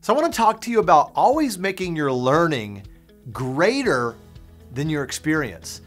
So I want to talk to you about always making your learning greater than your experience.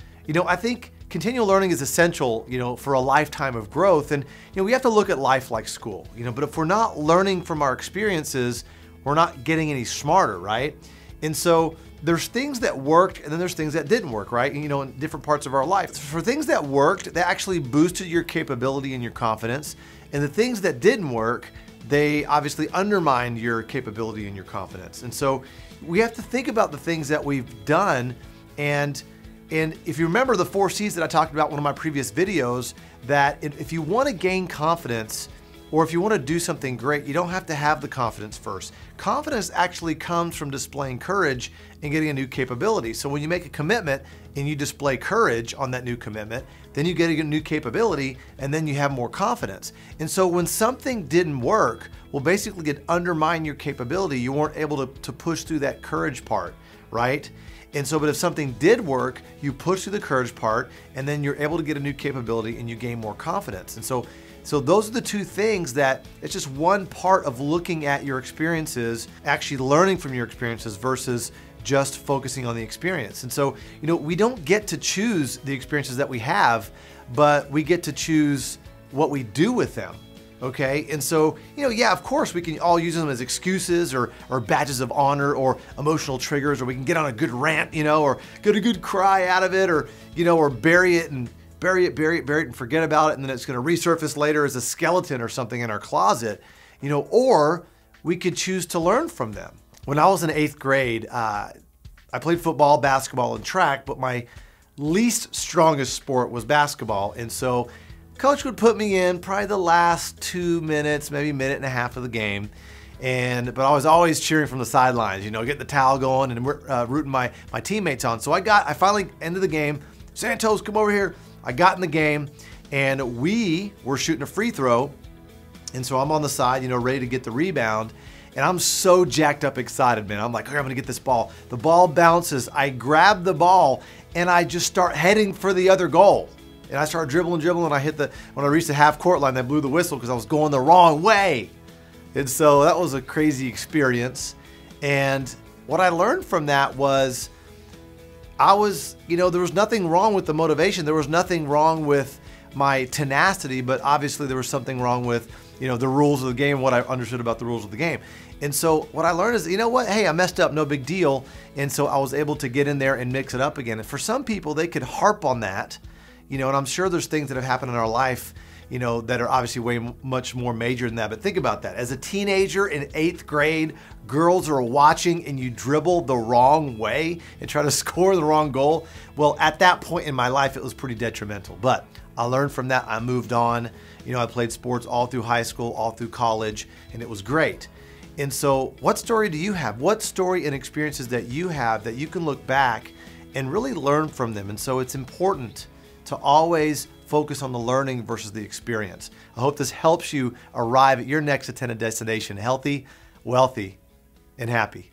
I think continual learning is essential, for a lifetime of growth. And, we have to look at life like school, but if we're not learning from our experiences, we're not getting any smarter, right? And so there's things that worked and then there's things that didn't work, right? In different parts of our life. For things that worked, they actually boosted your capability and your confidence. And the things that didn't work, they obviously undermined your capability and your confidence. And so we have to think about the things that we've done. And if you remember the 4 C's that I talked about in one of my previous videos, that if you want to gain confidence, or if you want to do something great, you don't have to have the confidence first. Confidence actually comes from displaying courage and getting a new capability. So when you make a commitment and you display courage on that new commitment, then you get a new capability and then you have more confidence. And so when something didn't work, well, basically it undermined your capability. You weren't able to push through that courage part, right? And so, but if something did work, you push through the courage part and then you're able to get a new capability and you gain more confidence. And so those are the two things that it's just one part of looking at your experiences, actually learning from your experiences versus just focusing on the experience. And so, we don't get to choose the experiences that we have, but we get to choose what we do with them. Okay, and so, yeah, of course, we can all use them as excuses or badges of honor or emotional triggers, or we can get on a good rant, or get a good cry out of it, or, or bury it and forget about it, and then it's going to resurface later as a skeleton or something in our closet, or we could choose to learn from them. When I was in 8th grade, I played football, basketball, and track, but my least strongest sport was basketball, and so Coach would put me in probably the last 2 minutes, maybe a minute and a half of the game. But I was always cheering from the sidelines, getting the towel going and rooting my teammates on. So I finally ended the game. Santos, come over here. I got in the game and we were shooting a free throw. And so I'm on the side, ready to get the rebound. And I'm so jacked up excited, man. I'm like, okay, I'm gonna get this ball. The ball bounces. I grab the ball and I just start heading for the other goal. And I started dribbling, and when I reached the half court line, they blew the whistle because I was going the wrong way. And so that was a crazy experience. And what I learned from that was there was nothing wrong with the motivation. There was nothing wrong with my tenacity, but obviously there was something wrong with, the rules of the game, what I understood about the rules of the game. And so what I learned is, hey, I messed up, no big deal. And so I was able to get in there and mix it up again. And for some people, they could harp on that. And I'm sure there's things that have happened in our life, that are obviously way much more major than that. But think about that. As a teenager in 8th grade, girls are watching and you dribble the wrong way and try to score the wrong goal. Well, at that point in my life, it was pretty detrimental. But I learned from that. I moved on. I played sports all through high school, all through college, and it was great. And so what story do you have? What story and experiences that you have that you can look back and really learn from them? And so it's important to always focus on the learning versus the experience. I hope this helps you arrive at your next intended destination healthy, wealthy, and happy.